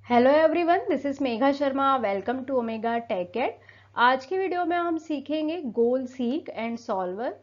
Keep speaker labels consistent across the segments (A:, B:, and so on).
A: Hello everyone, this is Megha Sharma. Welcome to Omega tech ed. आज की video में हम सीखेंगे गोल सीक एंड सॉल्वर।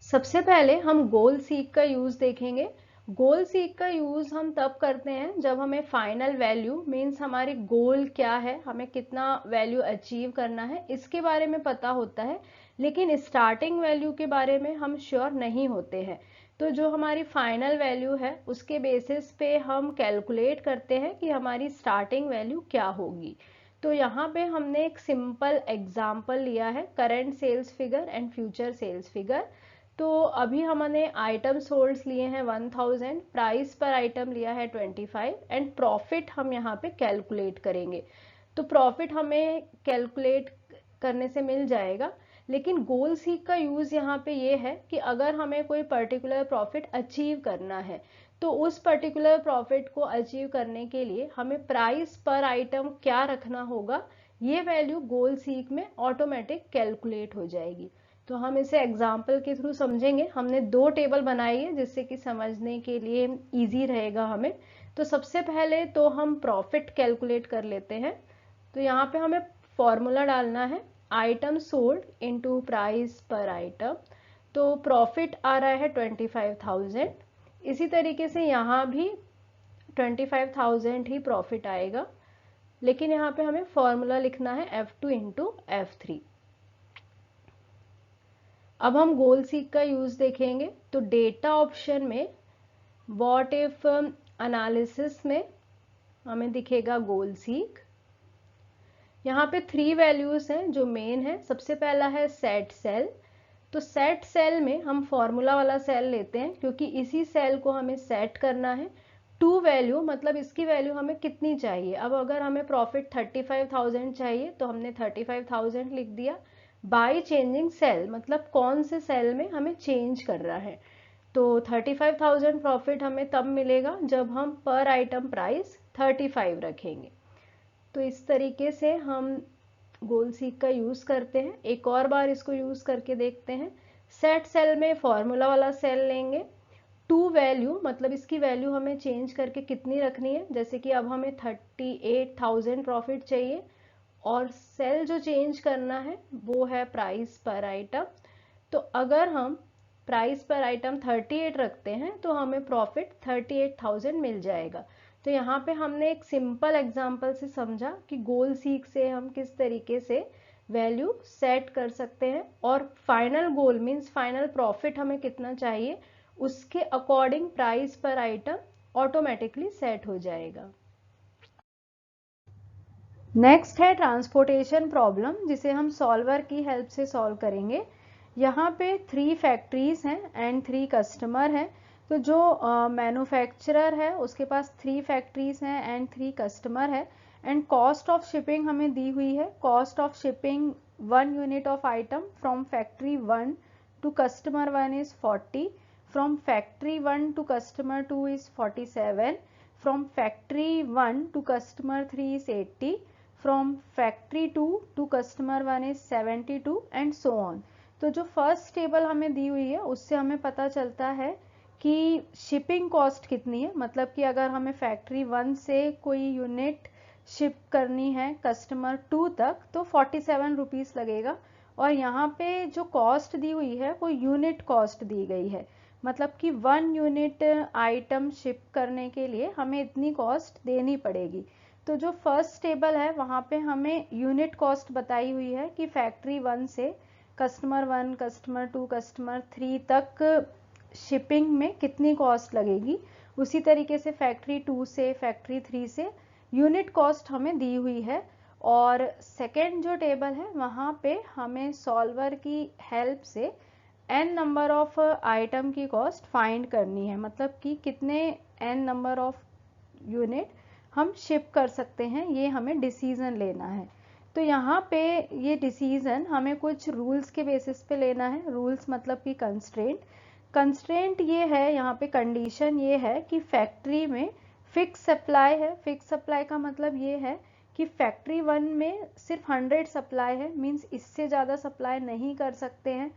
A: सबसे पहले हम गोल सीक का यूज देखेंगे। गोल सीक का यूज हम तब करते हैं जब हमें फाइनल वैल्यू मीन्स हमारी गोल क्या है, हमें कितना वैल्यू अचीव करना है, इसके बारे में पता होता है, लेकिन स्टार्टिंग वैल्यू के बारे में हम श्योर नहीं होते हैं। तो जो हमारी फाइनल वैल्यू है उसके बेसिस पे हम कैलकुलेट करते हैं कि हमारी स्टार्टिंग वैल्यू क्या होगी। तो यहाँ पे हमने एक सिंपल एग्जाम्पल लिया है, current sales figure and future sales figure. तो अभी हमने आइटम सोल्ड्स लिए हैं 1000, प्राइस पर आइटम लिया है 25 एंड प्रॉफिट हम यहाँ पे कैलकुलेट करेंगे। तो प्रॉफिट हमें कैलकुलेट करने से मिल जाएगा, लेकिन गोल सीक का यूज यहाँ पे ये है कि अगर हमें कोई पर्टिकुलर प्रॉफिट अचीव करना है तो उस पर्टिकुलर प्रॉफिट को अचीव करने के लिए हमें प्राइस पर आइटम क्या रखना होगा, ये वैल्यू गोल सीक में ऑटोमेटिक कैलकुलेट हो जाएगी। तो हम इसे एग्जाम्पल के थ्रू समझेंगे। हमने दो टेबल बनाई है जिससे कि समझने के लिए इजी रहेगा हमें। तो सबसे पहले तो हम प्रॉफिट कैलकुलेट कर लेते हैं। तो यहाँ पे हमें फॉर्मूला डालना है, आइटम सोल्ड इनटू प्राइस पर आइटम। तो प्रॉफिट आ रहा है 25,000। इसी तरीके से यहाँ भी 25,000 ही प्रॉफिट आएगा, लेकिन यहाँ पे हमें फॉर्मूला लिखना है F2 इंटू F3। अब हम गोल सीक का यूज देखेंगे। तो डेटा ऑप्शन में व्हाट इफ एनालिसिस में हमें दिखेगा गोल सीक। यहाँ पे 3 वैल्यूज हैं जो मेन है। सबसे पहला है सेट सेल। तो सेट सेल में हम फॉर्मूला वाला सेल लेते हैं क्योंकि इसी सेल को हमें सेट करना है। टू वैल्यू मतलब इसकी वैल्यू हमें कितनी चाहिए। अब अगर हमें प्रॉफिट 35,000 चाहिए तो हमने 35,000 लिख दिया। बाय चेंजिंग सेल मतलब कौन से सेल में हमें चेंज कर रहा है। तो 35,000 प्रॉफिट हमें तब मिलेगा जब हम पर आइटम प्राइस 35 रखेंगे। तो इस तरीके से हम गोल सीक का यूज करते हैं। एक और बार इसको यूज करके देखते हैं। सेट सेल में फॉर्मूला वाला सेल लेंगे। टू वैल्यू मतलब इसकी वैल्यू हमें चेंज करके कितनी रखनी है, जैसे कि अब हमें 38,000 प्रॉफिट चाहिए और सेल जो चेंज करना है वो है प्राइस पर आइटम। तो अगर हम प्राइस पर आइटम 38 रखते हैं तो हमें प्रॉफिट 38,000 मिल जाएगा। तो यहाँ पे हमने एक सिंपल एग्जांपल से समझा कि गोल सीक से हम किस तरीके से वैल्यू सेट कर सकते हैं और final goal means final profit हमें कितना चाहिए उसके अकॉर्डिंग प्राइस पर आइटम ऑटोमेटिकली सेट हो जाएगा। नेक्स्ट है ट्रांसपोर्टेशन प्रॉब्लम, जिसे हम सॉल्वर की हेल्प से सॉल्व करेंगे। यहाँ पे 3 फैक्ट्रीज हैं एंड 3 कस्टमर हैं। तो जो मैन्युफैक्चरर है उसके पास 3 फैक्ट्रीज हैं एंड 3 कस्टमर है एंड कॉस्ट ऑफ शिपिंग हमें दी हुई है। Cost of shipping 1 unit of item from factory 1 to customer 1 is 40, from factory 1 to customer 2 is 47, from factory 1 to customer 3 is 80, from factory 2 to customer 1 is 72 and so on। तो जो first table हमें दी हुई है उससे हमें पता चलता है कि शिपिंग कॉस्ट कितनी है। मतलब कि अगर हमें फैक्ट्री 1 से कोई यूनिट शिप करनी है कस्टमर 2 तक तो 47 रुपीस लगेगा। और यहाँ पे जो कॉस्ट दी हुई है वो यूनिट कॉस्ट दी गई है, मतलब कि 1 यूनिट आइटम शिप करने के लिए हमें इतनी कॉस्ट देनी पड़ेगी। तो जो फर्स्ट टेबल है वहाँ पे हमें यूनिट कॉस्ट बताई हुई है कि फैक्ट्री 1 से कस्टमर 1, कस्टमर 2, कस्टमर 3 तक शिपिंग में कितनी कॉस्ट लगेगी। उसी तरीके से फैक्ट्री 2 से फैक्ट्री 3 से यूनिट कॉस्ट हमें दी हुई है। और सेकेंड जो टेबल है वहाँ पे हमें सॉल्वर की हेल्प से n नंबर ऑफ आइटम की कॉस्ट फाइंड करनी है, मतलब कि कितने n नंबर ऑफ यूनिट हम शिप कर सकते हैं, ये हमें डिसीजन लेना है। तो यहाँ पे ये डिसीजन हमें कुछ रूल्स के बेसिस पे लेना है। रूल्स मतलब कि कंस्ट्रेंट। कंस्ट्रेंट ये है, यहाँ पे कंडीशन ये है कि फैक्ट्री में फिक्स सप्लाई है। फिक्स सप्लाई का मतलब ये है कि फैक्ट्री 1 में सिर्फ 100 सप्लाई है, मीन्स इससे ज़्यादा सप्लाई नहीं कर सकते हैं।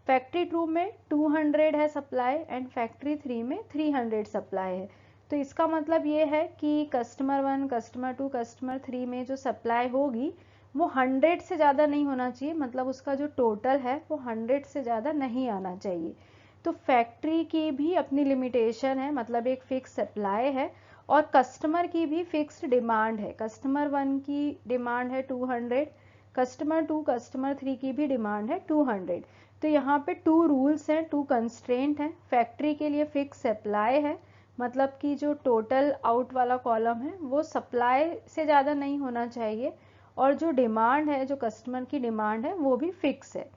A: फैक्ट्री 2 में 200 है सप्लाई एंड फैक्ट्री 3 में 300 सप्लाई है। तो इसका मतलब ये है कि कस्टमर 1, कस्टमर 2, कस्टमर 3 में जो सप्लाई होगी वो 100 से ज़्यादा नहीं होना चाहिए, मतलब उसका जो टोटल है वो 100 से ज़्यादा नहीं आना चाहिए। तो फैक्ट्री की भी अपनी लिमिटेशन है, मतलब एक फिक्स सप्लाई है, और कस्टमर की भी फिक्स्ड डिमांड है। कस्टमर 1 की डिमांड है 200, कस्टमर 2, कस्टमर 3 की भी डिमांड है 200। तो यहाँ पे 2 रूल्स हैं, 2 कंस्ट्रेंट हैं। फैक्ट्री के लिए फिक्स सप्लाई है, मतलब कि जो टोटल आउट वाला कॉलम है वो सप्लाई से ज़्यादा नहीं होना चाहिए, और जो डिमांड है, जो कस्टमर की डिमांड है, वो भी फिक्स है।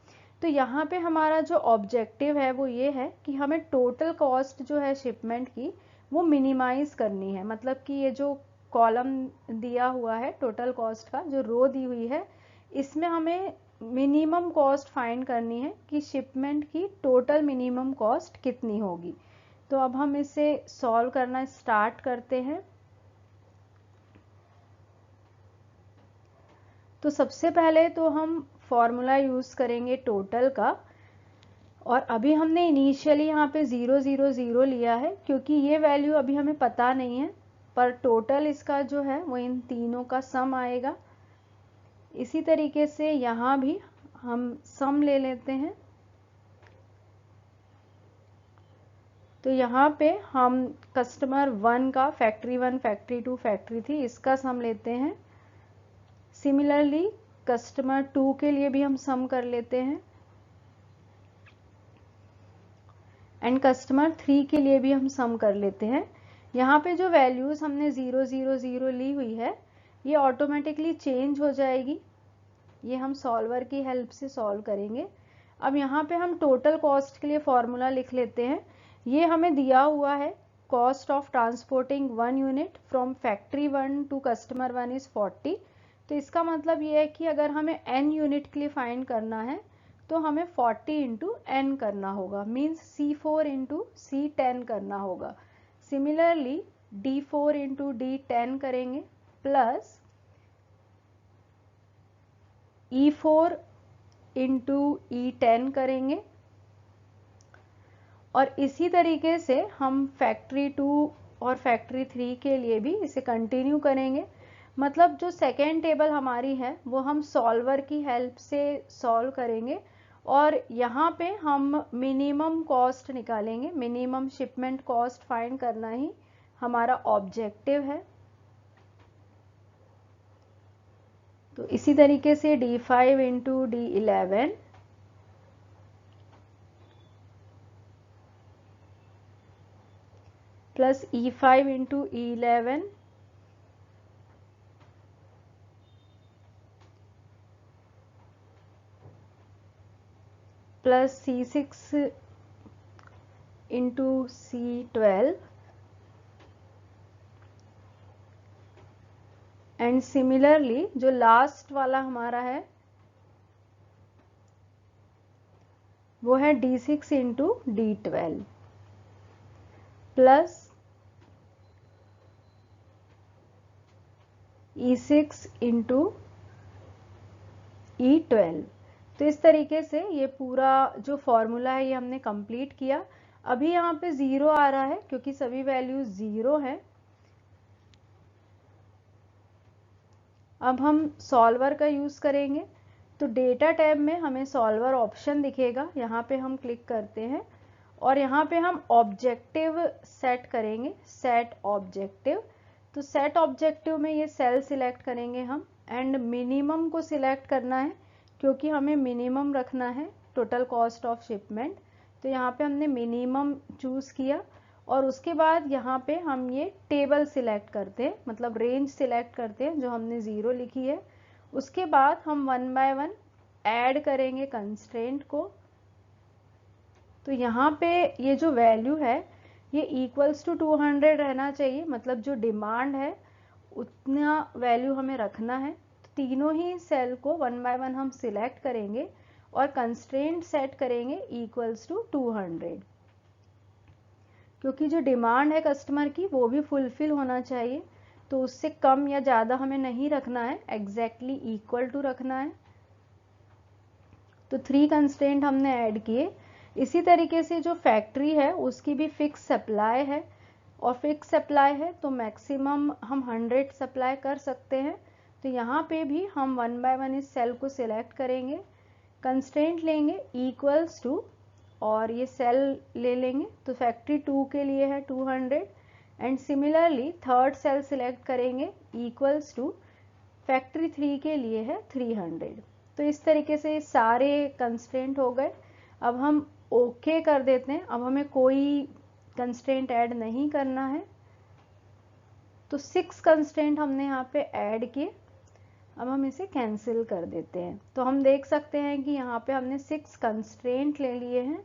A: तो यहाँ पे हमारा जो ऑब्जेक्टिव है वो ये है कि हमें टोटल कॉस्ट जो है शिपमेंट की वो मिनिमाइज करनी है। मतलब कि ये जो कॉलम दिया हुआ है टोटल कॉस्ट का, जो रो दी हुई है, इसमें हमें मिनिमम कॉस्ट फाइंड करनी है कि शिपमेंट की टोटल मिनिमम कॉस्ट कितनी होगी। तो अब हम इसे सॉल्व करना स्टार्ट करते हैं। तो सबसे पहले तो हम फॉर्मूला यूज़ करेंगे टोटल का, और अभी हमने इनिशियली यहाँ पे 0 0 0 लिया है क्योंकि ये वैल्यू अभी हमें पता नहीं है, पर टोटल इसका जो है वो इन तीनों का सम आएगा। इसी तरीके से यहाँ भी हम सम ले लेते हैं। तो यहाँ पे हम कस्टमर 1 का फैक्ट्री 1, फैक्ट्री 2, फैक्ट्री 3 इसका सम लेते हैं। सिमिलरली कस्टमर 2 के लिए भी हम सम कर लेते हैं, एंड कस्टमर 3 के लिए भी हम सम कर लेते हैं। यहाँ पे जो वैल्यूज़ हमने 0 0 0 ली हुई है ये ऑटोमेटिकली चेंज हो जाएगी। ये हम सॉल्वर की हेल्प से सॉल्व करेंगे। अब यहाँ पे हम टोटल कॉस्ट के लिए फॉर्मूला लिख लेते हैं। ये हमें दिया हुआ है, cost of transporting 1 unit from factory 1 to customer 1 is 40। तो इसका मतलब ये है कि अगर हमें n यूनिट के लिए फाइंड करना है तो हमें 40 इंटू n करना होगा, मीन्स C4 इंटू C10 करना होगा। सिमिलरली D4 इंटू D10 करेंगे, प्लस E4 इंटू E10 करेंगे, और इसी तरीके से हम फैक्ट्री 2 और फैक्ट्री 3 के लिए भी इसे कंटिन्यू करेंगे। मतलब जो सेकेंड टेबल हमारी है वो हम सॉल्वर की हेल्प से सॉल्व करेंगे, और यहाँ पे हम मिनिमम कॉस्ट निकालेंगे। मिनिमम शिपमेंट कॉस्ट फाइंड करना ही हमारा ऑब्जेक्टिव है। तो इसी तरीके से D5 into D11 plus E5 into E11 plus C6 into C12 and similarly जो लास्ट वाला हमारा है वो है D6 into D12 plus E6 into E12। तो इस तरीके से ये पूरा जो फॉर्मूला है ये हमने कंप्लीट किया। अभी यहाँ पे 0 आ रहा है क्योंकि सभी वैल्यूज 0 है। अब हम सॉल्वर का यूज़ करेंगे। तो डेटा टैब में हमें सॉल्वर ऑप्शन दिखेगा, यहाँ पे हम क्लिक करते हैं और यहाँ पे हम ऑब्जेक्टिव सेट करेंगे, सेट ऑब्जेक्टिव। तो सेट ऑब्जेक्टिव में ये सेल सिलेक्ट करेंगे हम, एंड मिनिमम को सिलेक्ट करना है क्योंकि हमें मिनिमम रखना है टोटल कॉस्ट ऑफ शिपमेंट। तो यहाँ पे हमने मिनिमम चूज़ किया, और उसके बाद यहाँ पे हम ये टेबल सिलेक्ट करते हैं, मतलब रेंज सिलेक्ट करते हैं जो हमने 0 लिखी है। उसके बाद हम 1 बाय 1 ऐड करेंगे कंस्ट्रेंट को। तो यहाँ पे ये जो वैल्यू है ये इक्वल्स टू 200 रहना चाहिए, मतलब जो डिमांड है उतना वैल्यू हमें रखना है। तो तीनों ही सेल को 1 बाय 1 हम सिलेक्ट करेंगे और कंस्ट्रेंट सेट करेंगे इक्वल्स टू 200, क्योंकि जो डिमांड है कस्टमर की वो भी फुलफिल होना चाहिए। तो उससे कम या ज़्यादा हमें नहीं रखना है, एग्जैक्टली इक्वल टू रखना है। तो 3 कंस्ट्रेंट हमने ऐड किए। इसी तरीके से जो फैक्ट्री है उसकी भी फिक्स सप्लाई है, और फिक्स सप्लाई है तो मैक्सिमम हम 100 सप्लाई कर सकते हैं। तो यहाँ पे भी हम 1 बाय 1 इस सेल को सिलेक्ट करेंगे, कंस्ट्रेंट लेंगे इक्वल्स टू, और ये सेल ले लेंगे तो फैक्ट्री 2 के लिए है 200, and similarly third cell select करेंगे इक्वल्स टू फैक्ट्री 3 के लिए है 300। तो इस तरीके से सारे कंस्ट्रेंट हो गए। अब हम ओके कर देते हैं, अब हमें कोई कंस्ट्रेंट ऐड नहीं करना है। तो 6 कंस्ट्रेंट हमने यहाँ पे ऐड किए, अब हम इसे कैंसिल कर देते हैं। तो हम देख सकते हैं कि यहाँ पे हमने 6 कंस्ट्रेंट ले लिए हैं।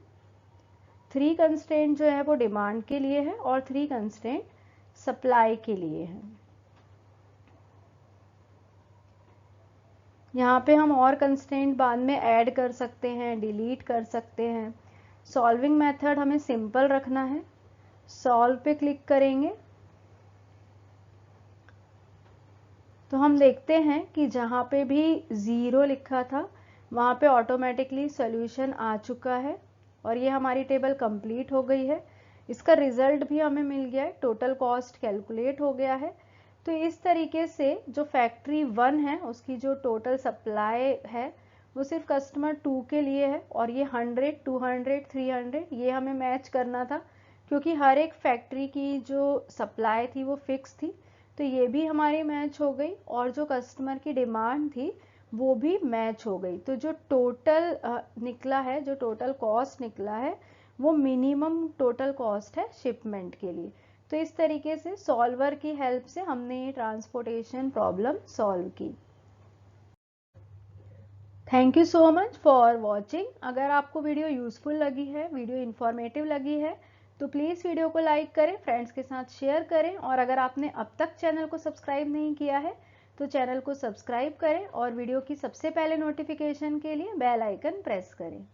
A: 3 कंस्ट्रेंट जो है वो डिमांड के लिए है और 3 कंस्ट्रेंट सप्लाई के लिए है। यहाँ पे हम और कंस्ट्रेंट बाद में ऐड कर सकते हैं, डिलीट कर सकते हैं। सॉल्विंग मेथड हमें सिंपल रखना है। सॉल्व पे क्लिक करेंगे तो हम देखते हैं कि जहाँ पे भी 0 लिखा था वहाँ पे ऑटोमेटिकली सॉल्यूशन आ चुका है और ये हमारी टेबल कंप्लीट हो गई है। इसका रिजल्ट भी हमें मिल गया है, टोटल कॉस्ट कैलकुलेट हो गया है। तो इस तरीके से जो फैक्ट्री 1 है उसकी जो टोटल सप्लाई है वो सिर्फ कस्टमर 2 के लिए है, और ये 100, 200, 300 ये हमें मैच करना था क्योंकि हर एक फैक्ट्री की जो सप्लाई थी वो फिक्स थी। तो ये भी हमारी मैच हो गई और जो कस्टमर की डिमांड थी वो भी मैच हो गई। तो जो टोटल निकला है, जो टोटल कॉस्ट निकला है वो मिनिमम टोटल कॉस्ट है शिपमेंट के लिए। तो इस तरीके से सॉल्वर की हेल्प से हमने ये ट्रांसपोर्टेशन प्रॉब्लम सॉल्व की। Thank you so much for watching. अगर आपको वीडियो यूजफुल लगी है, वीडियो इंफॉर्मेटिव लगी है तो प्लीज़ वीडियो को लाइक करें, फ्रेंड्स के साथ शेयर करें, और अगर आपने अब तक चैनल को सब्सक्राइब नहीं किया है तो चैनल को सब्सक्राइब करें और वीडियो की सबसे पहले नोटिफिकेशन के लिए बेल आइकन प्रेस करें।